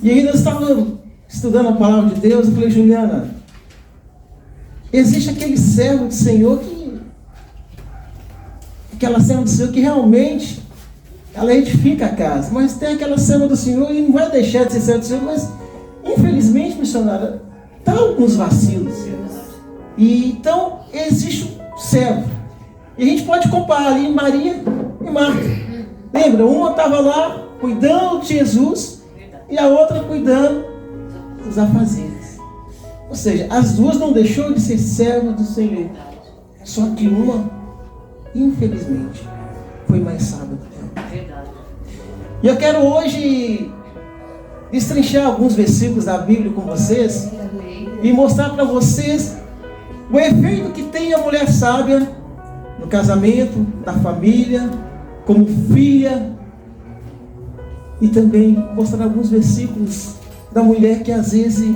E aí nós estávamos estudando a palavra de Deus. Eu falei, Juliana, existe aquele servo do Senhor aquela serva do Senhor que realmente ela edifica a casa, mas tem aquela serva do Senhor e não vai deixar de ser serva do Senhor, mas infelizmente, missionária, está alguns vacilos. E então existe um servo. E a gente pode comparar ali Maria e Marta. Lembra? Uma estava lá cuidando de Jesus e a outra cuidando dos afazeres. Ou seja, as duas não deixou de ser servas do Senhor. Só que uma, infelizmente, foi mais sábia do que ela. E eu quero hoje destrinchar alguns versículos da Bíblia com vocês e mostrar para vocês o efeito que tem a mulher sábia no casamento, na família, como filha, e também mostrar alguns versículos da mulher que às vezes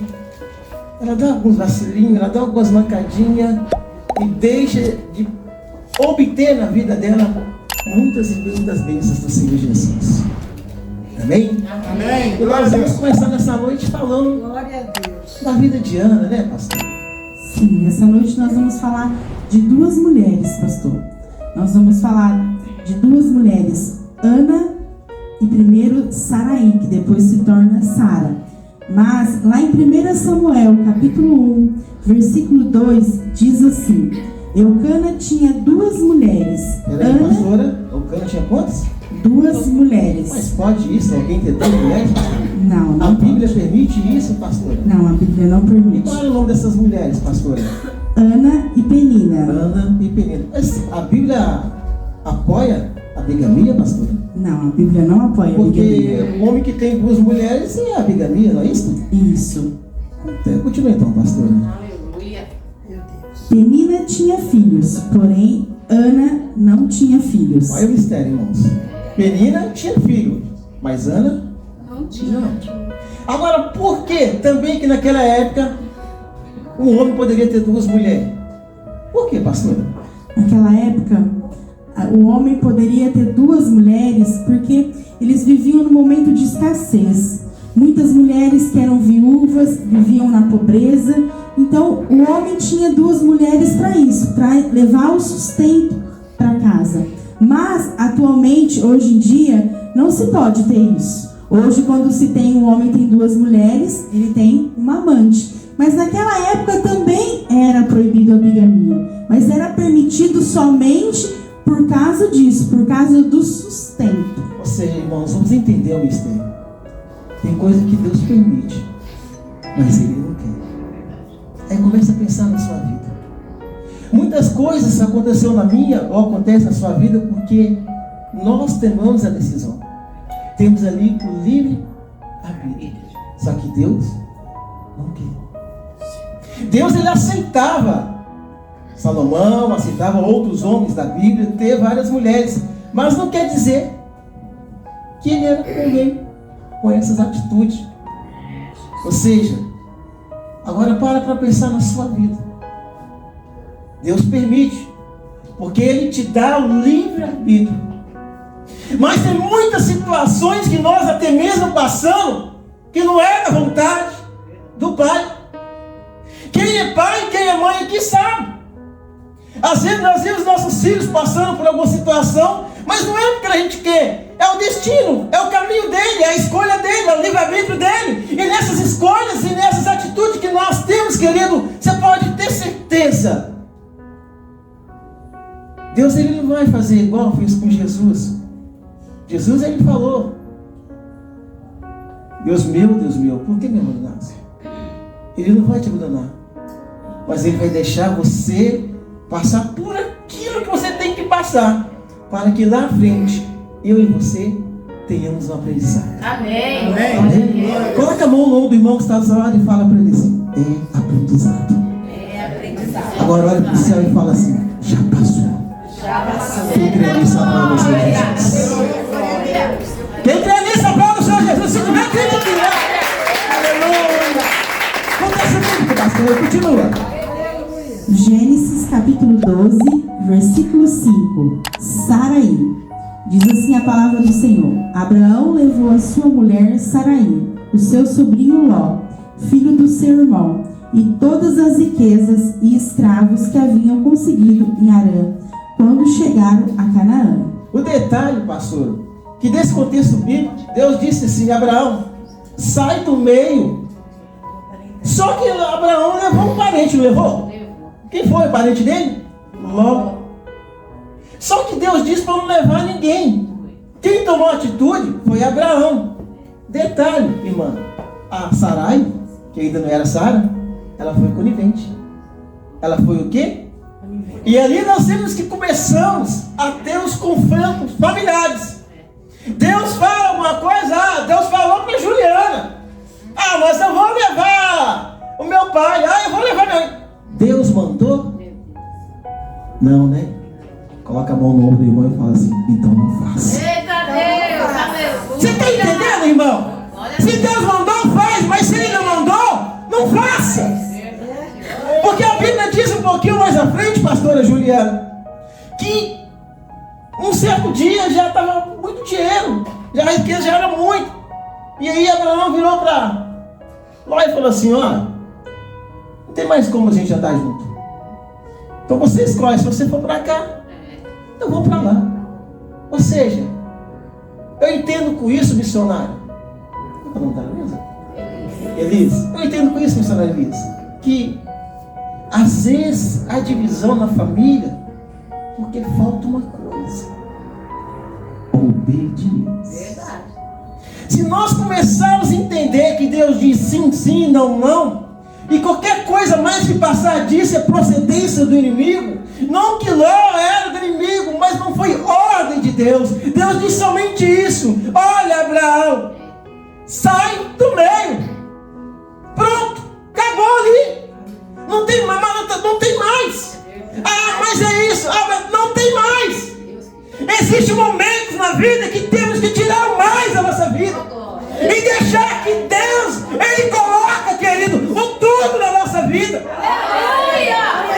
ela dá alguns vacilinhos, ela dá algumas mancadinhas e deixa de obter na vida dela muitas e muitas bênçãos do Senhor Jesus. Amém? Amém. E nós vamos começar nessa noite falando da vida de Ana, né, pastor? Sim, essa noite nós vamos falar de duas mulheres, pastor. Nós vamos falar de duas mulheres, Ana e primeiro Saraí, que depois se torna Sara. Mas lá em 1 Samuel, capítulo 1, versículo 2, diz assim: Eucana tinha duas mulheres. Peraí, pastora, Eucana tinha quantas? Duas mulheres. Mas pode isso? Alguém ter duas mulheres? Não, A não Bíblia pode. permite isso, pastora? Não, a Bíblia não E permite. qual é o nome dessas mulheres, pastora? Ana e Penina. Ana e Penina. Mas a Bíblia apoia a bigamia, pastora? Não, a Bíblia não apoia a Porque bigamia. o homem que tem duas mulheres é a bigamia, não é isso? Isso. Continua então, pastora. Aleluia. Penina tinha filhos, porém Ana não tinha filhos. Olha o mistério, irmãos. Penina tinha filho, mas Ana não tinha. Agora, por que também que naquela época um homem poderia ter duas mulheres? Por que, pastora? Naquela época, o homem poderia ter duas mulheres porque eles viviam num momento de escassez. Muitas mulheres que eram viúvas viviam na pobreza. Então, o homem tinha duas mulheres para isso, para levar o sustento para casa. Mas, atualmente, hoje em dia, não se pode ter isso. Hoje, quando se tem um homem tem duas mulheres, ele tem uma amante. Mas naquela época também era proibido a bigamia. Mas era permitido somente por causa disso, por causa do sustento. Ou seja, irmãos, vamos entender o mistério. Tem coisa que Deus permite, mas Ele não quer. Aí começa a pensar na sua vida. Muitas coisas aconteceram na minha ou acontecem na sua vida porque nós tomamos a decisão. Temos ali o livre arbítrio. Só que Deus não quer. Deus, ele aceitava Salomão, aceitava outros homens da Bíblia, ter várias mulheres, mas não quer dizer que ele era alguém com essas atitudes. Ou seja, agora para pensar na sua vida. Deus permite, porque Ele te dá o livre-arbítrio. Mas tem muitas situações que nós até mesmo passamos, que não é da vontade do Pai. Quem é pai, quem é mãe aqui sabe. Às vezes nós vemos nossos filhos passando por alguma situação, mas não é porque a gente quer. É o destino, é o caminho dele, é a escolha dele, é o livre-arbítrio dele. E nessas escolhas e nessas atitudes que nós temos, querido, você pode ter certeza. Deus, ele não vai fazer igual fez com Jesus. Jesus, ele falou: Deus meu, por que me abandonaste? Ele não vai te abandonar, mas ele vai deixar você passar por aquilo que você tem que passar, para que lá à frente, eu e você tenhamos um aprendizado. Amém. Amém? Amém. Coloca a mão no ombro do irmão que está do seu lado e fala para ele assim: é aprendizado. É aprendizado. Agora olha para o céu e fala assim: já passou. Já passou. Quem crê nisso, aplauda o Senhor Jesus. Quem crê nisso, aplauda o Senhor Jesus. Se tiver crente aqui, né? Aleluia. Acontece muito, pastor. Continua. Gênesis capítulo 12, versículo 5. Saraí. Diz assim a palavra do Senhor. Abraão levou a sua mulher Saraí, o seu sobrinho Ló, filho do seu irmão, e todas as riquezas e escravos que haviam conseguido em Harã, quando chegaram a Canaã. O detalhe, pastor, que nesse contexto bíblico, Deus disse assim: Abraão, sai do meio. Só que Abraão levou um parente, não levou? Quem foi o parente dele? Ló. Só que Deus disse para não levar ninguém. Quem tomou atitude foi Abraão. Detalhe, irmã, a Sarai, que ainda não era Sara, ela foi conivente. Ela foi o quê? E ali nós temos que começamos a ter os conflitos familiares. Deus fala alguma coisa, Deus falou para Juliana: mas eu vou levar o meu pai, eu vou levar meu... Deus mandou? Não, né? Coloca a mão no ombro do irmão e fala assim: então não faça. Eita Deus! Você está entendendo, irmão? Se Deus mandou, faz, mas se Ele não mandou, não faça. Porque a Bíblia diz um pouquinho mais à frente, pastora Juliana, que um certo dia já estava muito dinheiro, já a riqueza já era muito. E aí Abraão virou para Ló e falou assim: não tem mais como a gente andar junto. Então você escolhe, se você for para cá, eu vou para lá. Ou seja, eu entendo com isso, missionário. Não está na mesa? Elise, eu entendo com isso, missionário Elise, que às vezes há divisão na família porque falta uma coisa: obediência. Verdade. Se nós começarmos a entender que Deus diz sim, sim, não, não, e qualquer coisa mais que passar disso é procedência do inimigo, não que Ló era do inimigo, mas não foi ordem de Deus. Deus disse somente isso: olha, Abraão, sai do meio. Pronto, acabou ali. Não tem mais, não tem mais. Mas é isso, mas não tem mais. Existem momentos na vida que temos que tirar o mais da nossa vida e deixar que Deus, Ele coloca, querido, o tudo na nossa vida.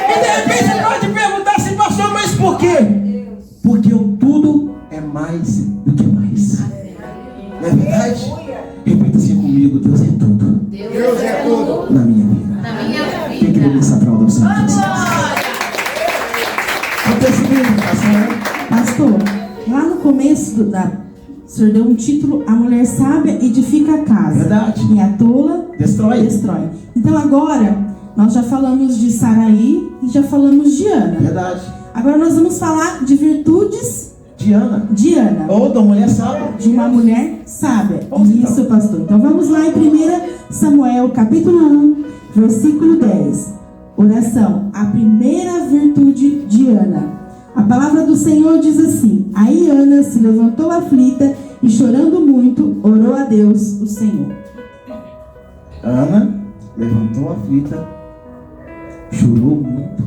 E de repente você pode perguntar assim: pastor, mas por quê? Porque o tudo é mais do que mais. Não é verdade? Repita assim comigo: Deus é tudo. Deus é tudo na minha vida. na minha Quem vida. quer essa aplauda ao Senhor Jesus? Está percebendo, Pastor, lá no começo o senhor deu um título: a mulher sábia edifica a casa, Verdade. e a tola Destrói. Então agora nós já falamos de Saraí e já falamos de Ana. Verdade. Agora nós vamos falar de virtudes Diana. de Ana, Ou da mulher sábia. de uma mulher sábia. Vamos então. Isso, pastor. Então vamos lá em 1 Samuel capítulo 1, versículo 10. Oração, a primeira virtude de Ana. A palavra do Senhor diz assim: aí Ana se levantou aflita e, chorando muito, orou a Deus, o Senhor. Ana levantou aflita, chorou muito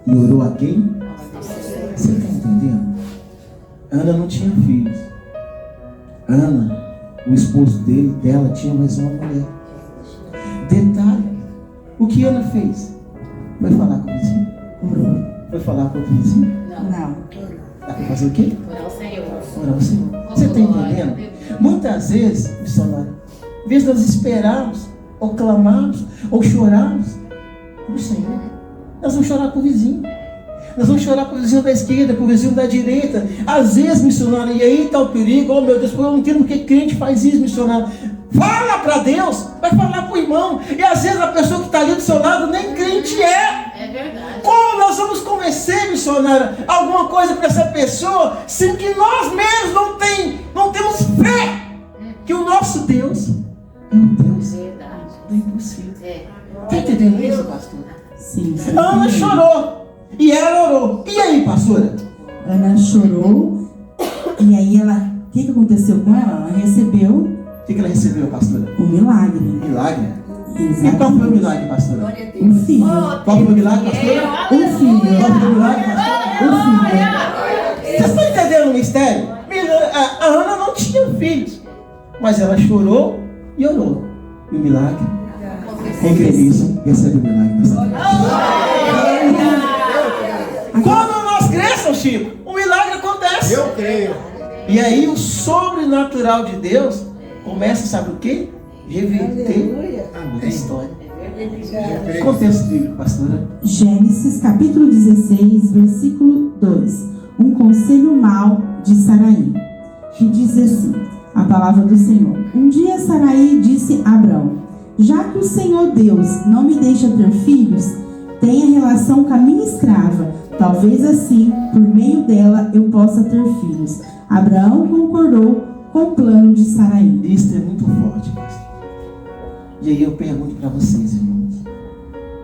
e orou a quem? Você está entendendo? Ana não tinha filhos. Ana, o esposo dela tinha mais uma mulher. Detalhe: o que Ana fez? Foi falar com o vizinho? Orou. Foi falar com o vizinho? Não. Ela foi fazer o quê? Orar ao Senhor. Orar ao Senhor. Você está entendendo? Muitas vezes, missionário, em vez de nós esperarmos, ou clamarmos, ou chorarmos o Senhor, nós vamos chorar com o vizinho. Nós vamos chorar com o vizinho da esquerda, com o vizinho da direita. Às vezes, missionário, e aí está o perigo. Oh meu Deus, eu não entendo porque crente faz isso, missionário. Fala para Deus, vai falar para o irmão. E às vezes a pessoa que está ali do seu lado nem crente é. É verdade. Como nós vamos convencer, missionário, alguma coisa para essa pessoa, se que nós mesmos não temos fé que o nosso Deus é um Deus Verdade. do impossível. É. Está entendendo isso, pastor? Sim. Ana chorou e ela orou. E aí, pastora? Ana chorou e aí o que aconteceu com ela? Ela recebeu O que ela recebeu, pastora? o milagre. Milagre. E Exatamente. qual foi o milagre, pastora? Um filho. Qual foi o milagre, pastora? Um filho. Qual foi o milagre, pastora? Um filho. Vocês estão entendendo o mistério? A Ana não tinha filhos, mas ela chorou e orou. E o milagre? Quem crê nisso, recebe o milagre nessa noite. Quando nós crescemos, Chico, o milagre acontece. Eu creio. E aí o sobrenatural de Deus começa, sabe o quê? Reverter a história. Contexto bíblico, pastora. Gênesis capítulo 16, versículo 2. Um conselho mau de Sarai. Que diz assim, a palavra do Senhor. Um dia Sarai disse a Abrão: já que o Senhor Deus não me deixa ter filhos, tenha relação com a minha escrava. Talvez assim, por meio dela, eu possa ter filhos. Abraão concordou com o plano de Sarai. Isso é muito forte, pastor. E aí eu pergunto para vocês, irmãos,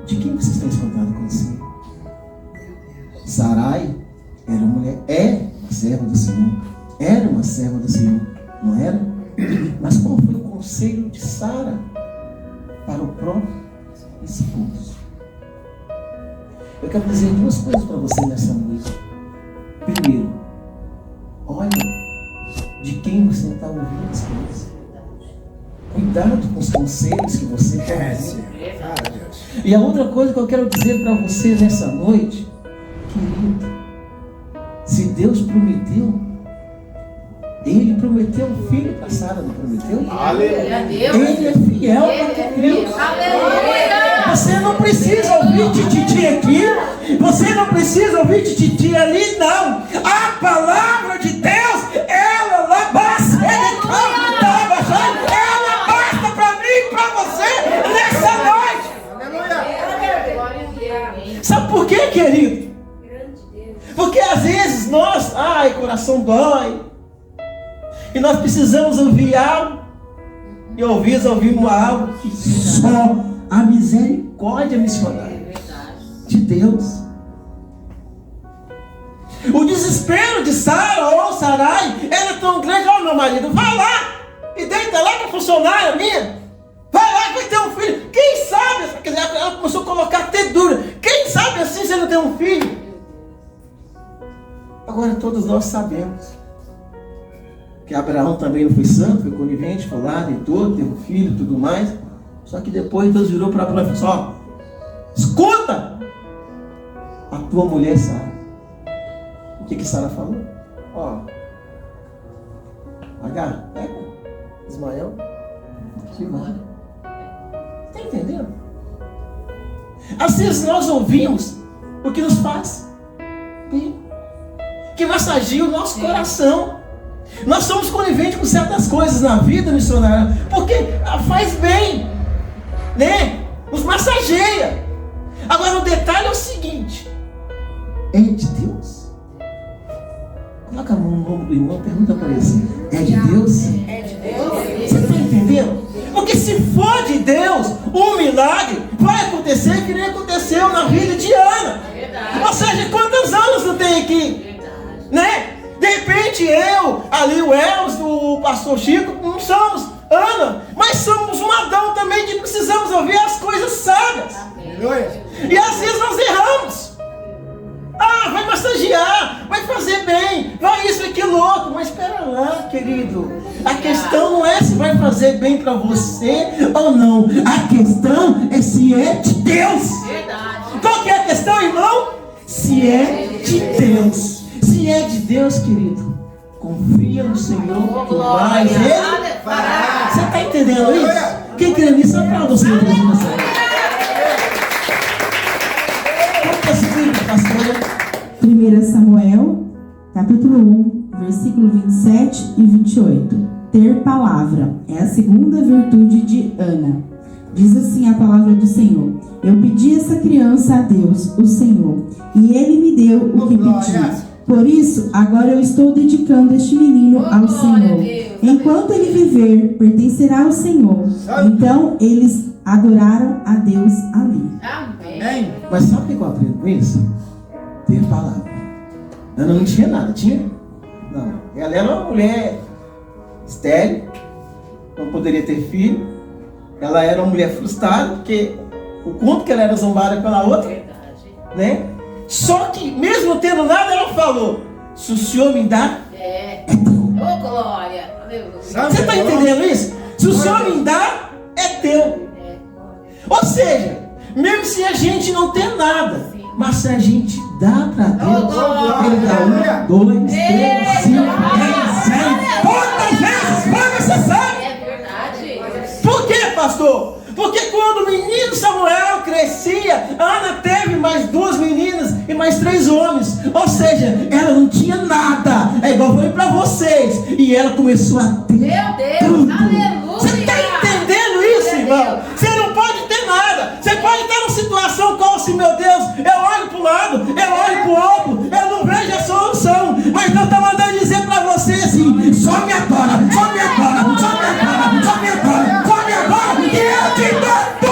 de quem vocês têm escutado conselho? Sarai era uma mulher, é uma serva do Senhor, era uma serva do Senhor, não era? Mas qual foi o conselho de Sara para o próprio esposo? Eu quero dizer duas coisas para você nessa noite. Primeiro, olha de quem você está ouvindo as coisas. Cuidado com os conselhos que você está ouvindo. E a outra coisa que eu quero dizer para você nessa noite, querido, se Deus prometeu, Ele prometeu um filho para Sara, não prometeu? Aleluia. Ele é fiel para cumprir. Aleluia. Você não precisa ouvir tititi aqui, você não precisa ouvir tititi ali, não. A palavra de Deus, ela basta. Ela basta para mim e para você nessa noite. Sabe por quê, querido? Porque às vezes nós, coração dói, e nós precisamos ouvir algo, e ouvimos algo que só a misericórdia missionária de Deus. O desespero de Sara ou Sarai era tão grande. Meu marido, vai lá e deita lá com a funcionária minha, vai lá que vai ter um filho. Quem sabe, quer dizer, ela começou a colocar até dura, quem sabe assim você não tem um filho. Agora todos nós sabemos que Abraão também não foi santo, foi conivente, foi lá, deitou, teve um filho e tudo mais. Só que depois Deus virou para Abraão e falou: escuta a tua mulher Sara. O que Sara falou? Agar, pega Ismael, que vai. Está entendendo? Às vezes nós ouvimos o que nos faz bem, que massageia o nosso coração. Nós somos coniventes com certas coisas na vida missionária, porque faz bem, né? Nos massageia. Agora o detalhe é o seguinte: é de Deus? Coloca a mão no ombro do irmão, pergunta para ele: é de Deus? É de Deus. Você está entendendo? Porque se for de Deus, um milagre vai acontecer que nem aconteceu na vida de Ana. Verdade. Ou seja, quantos anos não tem aqui? Verdade. Né? De repente eu, ali o Elcio, o pastor Chico, não somos Ana, mas somos um Adão também, que precisamos ouvir as coisas sábias. E às vezes nós erramos. Vai massagear, vai fazer bem, vai isso, aquilo, outro. Mas espera lá, querido. A questão não é se vai fazer bem para você ou não. A questão é se é de Deus. Verdade. Qual que é a questão, irmão? Se é de Deus. Se é de Deus, querido, confia no Senhor, que mais Ele fará. Você está entendendo isso? Quem crê nisso, aplauda o Senhor. Vamos seguir, pastor. 1 Samuel, capítulo 1, versículo 27 e 28. Ter palavra é a segunda virtude de Ana. Diz assim a palavra do Senhor: eu pedi essa criança a Deus, o Senhor, e Ele me deu o que pedi. Por isso, agora eu estou dedicando este menino ao Senhor. Enquanto ele viver, pertencerá ao Senhor. Então, eles adoraram a Deus ali. Amém. Mas sabe o que eu aprendo com isso? Ter palavra. Ana não tinha nada, tinha? Não. Ela era uma mulher estéril, não poderia ter filho. Ela era uma mulher frustrada, porque o quanto que ela era zombada pela outra, né? Só que, mesmo tendo nada, ela falou: se o Senhor me dá, É. é teu. Ô, glória. Aleluia. Você está entendendo isso? Se o Senhor me dá, é teu. Ou seja, mesmo se a gente não tem nada, mas se a gente dá para Deus, Ele dá 1, 2, 3, 5, 10, pastor? Porque quando o menino Samuel crescia, Ana teve mais 2 meninas e mais 3 homens. Ou seja, ela não tinha nada. É igual eu falei para vocês. E ela começou a ter Meu Deus, tudo. aleluia. Você está entendendo isso, irmão? Você não pode ter nada. Você pode estar numa situação como assim, meu Deus, eu olho para o lado, eu olho para o outro, eu não vejo a solução. Mas Deus está mandando dizer para você assim: só me adora, só me adora, só me adora, só me adora, só me adora, e eu te dou tudo,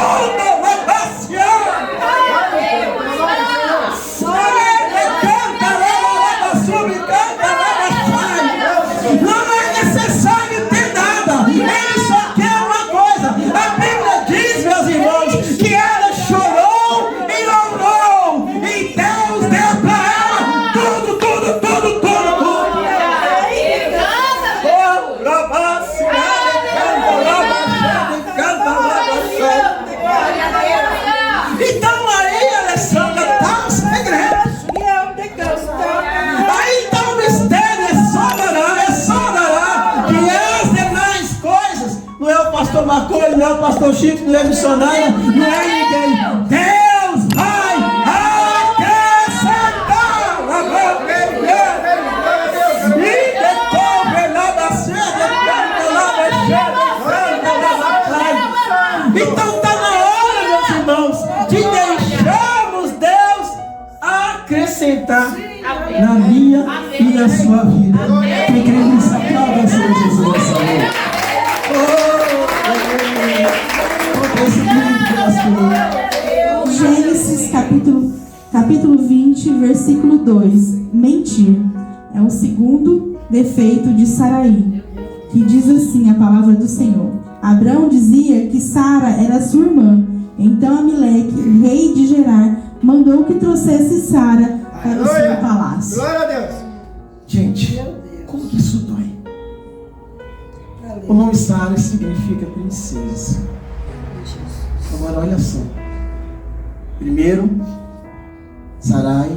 não é necessário ter nada. Ele só quer uma coisa. A Bíblia diz, meus irmãos, que ela chorou e orou, e Deus deu para ela tudo, tudo, tudo, tudo, tudo. Então aí, Alessandra, está o segredo. Aí está o mistério, é só dará, que as demais coisas, não é o pastor Marconi, não é o pastor Chico, não é missionária, não é ninguém. Deus vai acrescentar. Então está na hora, meus irmãos, de deixarmos Deus acrescentar na minha e na sua vida. Quem crê nisso, aplauda o Senhor Jesus nessa noite. Gênesis capítulo 20, versículo 2. Mentir é o segundo defeito de Saraí, que diz assim a palavra do Senhor. Abraão dizia que Sara era sua irmã. Então Amaleque, rei de Gerar, mandou que trouxesse Sara para o seu palácio. Glória a Deus. Gente, como que isso dói? O nome Sara significa princesa. Agora olha só. Primeiro, Sarai,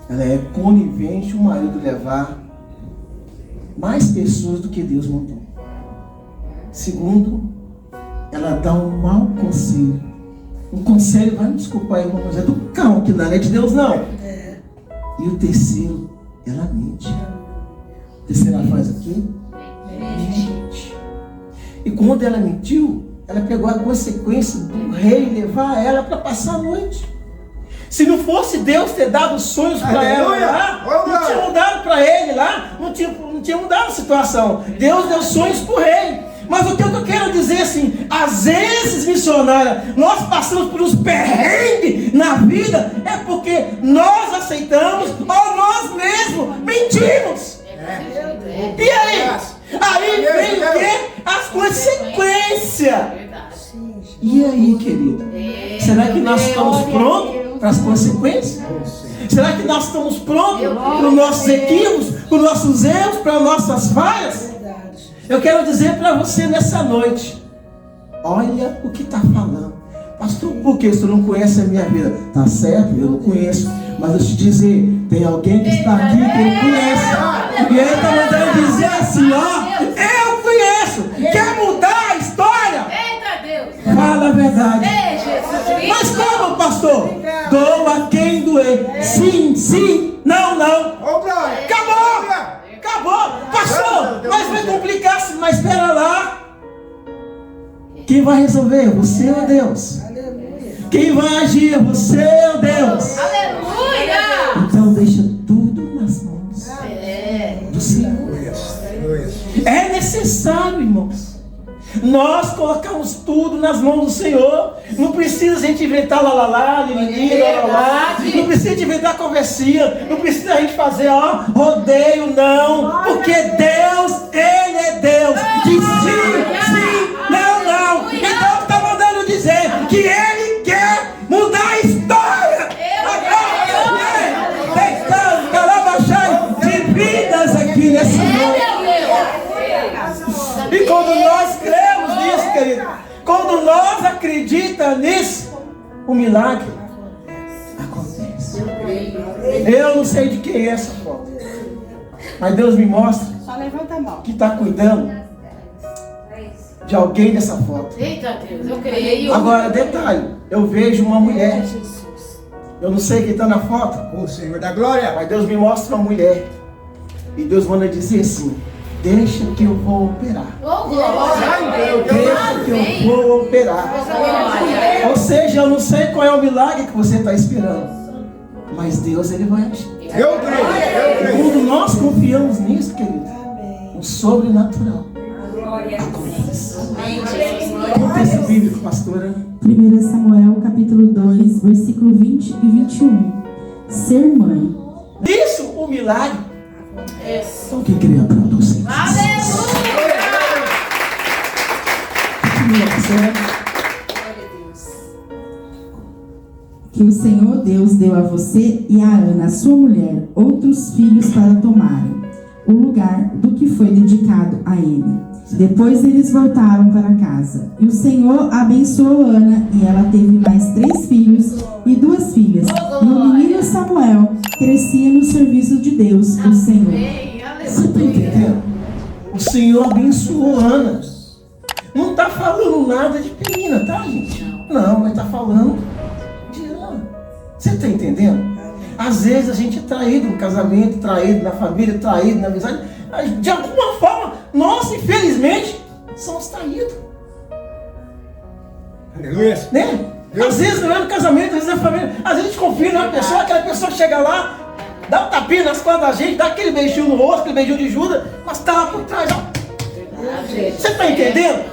ela é conivente o marido levar mais pessoas do que Deus mandou. Segundo, ela dá um mau conselho. Um conselho, vai me desculpar, irmão, mas é do cão, que não é de Deus, não. E o terceiro, ela mente. A terceira faz o quê? Mente. E quando ela mentiu, ela pegou a consequência do rei levar ela para passar a noite. Se não fosse Deus ter dado sonhos para ela lá, não tinha mudado para ele lá, não tinha mudado a situação. Deus deu sonhos para o rei. Mas o que eu quero dizer assim, às vezes, missionária, nós passamos por uns perrengues na vida, é porque nós aceitamos ou nós mesmos mentimos. E aí? Aí vem o quê? As consequências. E aí, querido? Será que nós estamos prontos para as consequências? Será que nós estamos prontos para os nossos equívocos, para os nossos erros, para as nossas falhas? Eu quero dizer para você nessa noite, olha o que está falando. Pastor, por que você não conhece a minha vida? Tá certo, eu não conheço. Mas eu te dizer, tem alguém que está aqui que ele conhece. E ele está mandando dizer assim, ó, eu conheço. Quer mudar a história? Eita Deus! Fala a verdade. Ei, Jesus! Mas como, pastor? Doa quem doer. Sim, sim, não, não. Acabou! Acabou! Pastor, mas vai complicar, mas espera lá. Quem vai resolver? Você ou Deus? Quem vai agir? Você ou Deus? Aleluia! Então deixa tudo nas mãos do Senhor. É necessário, irmãos, nós colocamos tudo nas mãos do Senhor. Não precisa a gente inventar lalala, não precisa de inventar conversinha, não precisa a gente fazer rodeio, não, porque Deus, Ele é Deus de sim, sim, não, não. Então está mandando dizer que Ele quer mudar a história de vidas aqui nessa noite. E quando nós cremos nisso, querido, quando nós acreditamos nisso, o milagre acontece. Eu não sei de quem é essa foto, mas Deus me mostra que está cuidando de alguém dessa foto. Eita Deus, eu creio. Agora, detalhe, eu vejo uma mulher. Eu não sei quem está na foto. O Senhor da glória. Mas Deus me mostra uma mulher. E Deus manda dizer assim: deixa que eu vou operar. Oh, glória. Deixa que eu vou operar. Glória. Ou seja, eu não sei qual é o milagre que você está esperando. Mas Deus, Ele vai agir. Eu creio. Quando nós confiamos nisso, querido, o sobrenatural acontece. Qual é esse bíblico, pastora? 1 Samuel capítulo 2, versículo 20 e 21. Ser mãe. Isso, o milagre. Isso. Então, quem queria produzir? Aleluia. Que o Senhor Deus deu a você e a Ana, sua mulher, outros filhos para tomarem o lugar do que foi dedicado a ele. Depois eles voltaram para casa. E o Senhor abençoou Ana, e ela teve mais 3 filhos e 2 filhas. E o menino Samuel crescia no serviço de Deus, o Senhor. Amém. Você está Aleluia. entendendo? O Senhor abençoou Ana. Não está falando nada de Penina, tá, gente? Não, mas está falando de Ana. Você está entendendo? Às vezes a gente é traído no casamento, traído na família, traído na amizade. De alguma forma, nós, infelizmente, somos traídos. Aleluia. Né? Às vezes não é no casamento, às vezes é na família. Às vezes a gente confia numa pessoa, aquela pessoa chega lá, dá um tapinha nas costas da gente, dá aquele beijinho no rosto, aquele beijinho de Judas, mas tá lá por trás. Ó. Você está entendendo?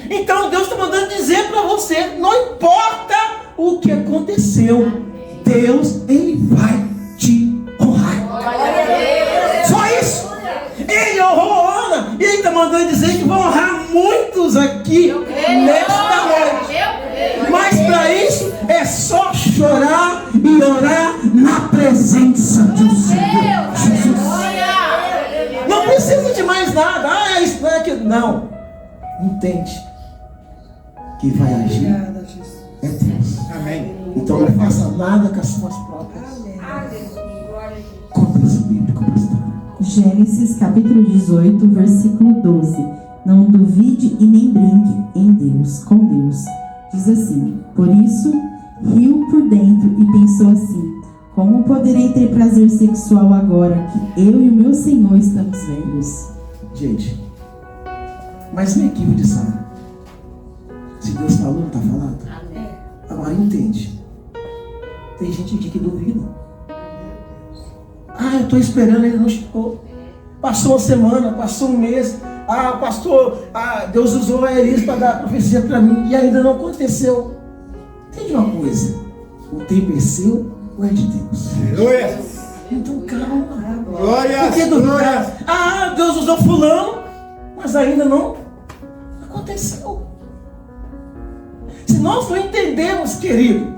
Então Deus está mandando dizer para você, não importa o que aconteceu, Deus, Ele vai te honrar. Só isso. Ele honrou Ana, e Ele está mandando dizer que vai honrar muitos aqui nesta noite. Mas para isso é só chorar e orar na presença do Senhor Jesus. Não precisa de mais nada. Ah, isso não é aquilo. Não. Entende que vai agir é Deus. Amém. Então não faça nada com as suas próprias. Conta esse bíblico, pastor. Gênesis capítulo 18, versículo 12. Não duvide e nem brinque em Deus, com Deus. Diz assim: por isso, riu por dentro e pensou assim: como poderei ter prazer sexual agora que eu e o meu Senhor estamos velhos? Gente, mas nem equipe de Sara. Se Deus falou, não está falado? Agora entende. Tem gente aqui que duvida. Ah, eu estou esperando, ele não chegou. Passou uma semana, passou um mês. Ah, pastor, Deus usou a Elisa para dar a profecia para mim e ainda não aconteceu. Entende uma coisa? O tempo é seu ou é de Deus? Aleluia. Então calma. Glória. Por que duvidar? Ah, Deus usou fulano, mas ainda não aconteceu. Se nós não entendemos, querido,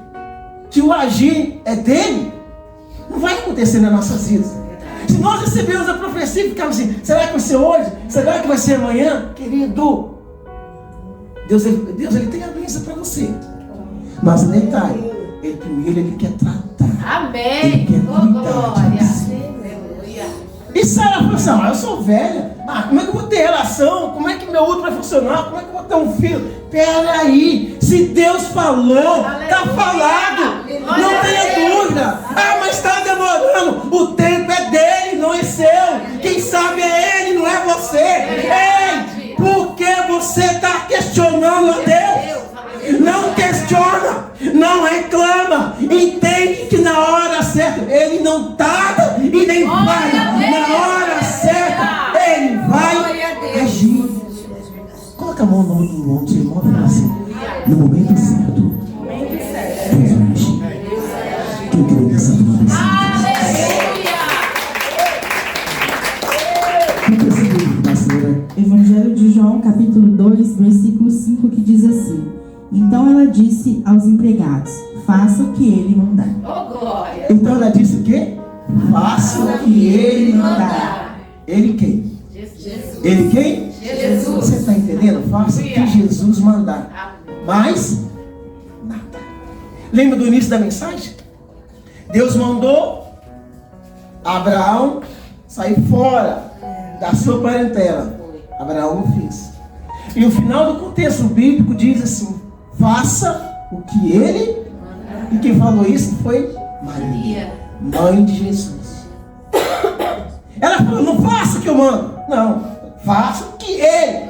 que o agir é dele, não vai acontecer nas nossas vidas. Se nós recebemos a profecia e ficamos assim: será que vai ser hoje? Será que vai ser amanhã? Querido, Deus ele tem a bênção para você. Mas o detalhe, primeiro ele quer tratar. Amém. Ele quer Oh, cuidar de glória. você. Aleluia. E Sara falou assim: eu sou velha. Como é que eu vou ter relação? Como é que meu útero vai funcionar? Como é que eu vou ter um filho? Peraí, se Deus falou, está falado. Não tenha dúvida. Mas está demorando. O tempo é dele, não é seu. Quem sabe é ele, não é você. Ei, por que você está questionando a Deus? Não questiona, não reclama. Entende que na hora certa ele não tarda e nem falha. Na hora certa ele vai agir. Coloca a mão no ombro do seu irmão e fala assim: no momento certo, Deus vai agir. Quem crê nessa promessa? Evangelho de João, capítulo 2, versículo 5, que diz assim: então ela disse aos empregados: faça o que ele mandar. Oh, glória. Então ela disse o quê? Faça o que ele mandar. Ele quem? Jesus. Ele quem? Jesus. Você está entendendo? Faça o que Jesus mandar. Mas nada. Lembra do início da mensagem? Deus mandou Abraão sair fora da sua parentela. Abraão não fez. E o final do contexto bíblico diz assim: faça o que ele. E quem falou isso foi Maria, mãe de Jesus. Ela falou: não faça o que eu mando. Não, faça o que ele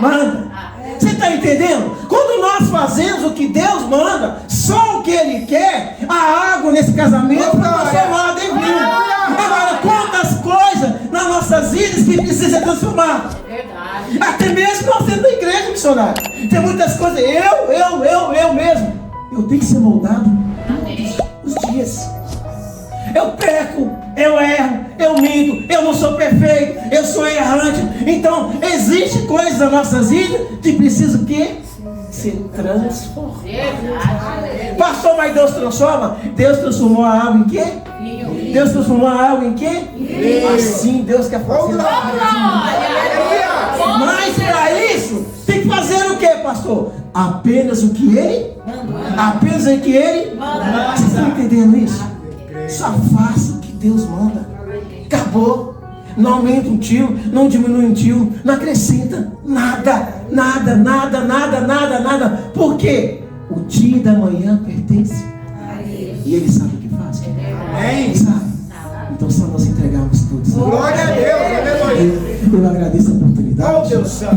manda. Você está entendendo? Quando nós fazemos o que Deus manda, só o que ele quer, a água nesse casamento vai transformar em vinho. Agora, quantas coisas nas nossas vidas que precisam ser transformadas? Até mesmo nós sendo da igreja, missionário. Tem muitas coisas, eu mesmo. Eu tenho que ser moldado todos os dias. Eu peco, eu erro, eu minto, eu não sou perfeito, eu sou errante. Então, existem coisas nas nossas vidas que precisam o quê? Ser transformadas. Pastor, mas Deus transforma? Deus transformou a água em quê? Deus transformou a água em quê? Assim Deus quer fazer. Mas para isso, tem que fazer o quê, pastor? Apenas o que ele? Apenas o que ele? Vocês estão entendendo isso? Só faça o que Deus manda. Acabou. Não aumenta um tio, não diminui um tio, não acrescenta nada. Por quê? O dia da manhã pertence a Ele. E Ele sabe o que faz. Ele sabe. Então só nós entregamos todos. Glória a Deus. Aleluia. Eu agradeço a oportunidade. Oh, Deus santo.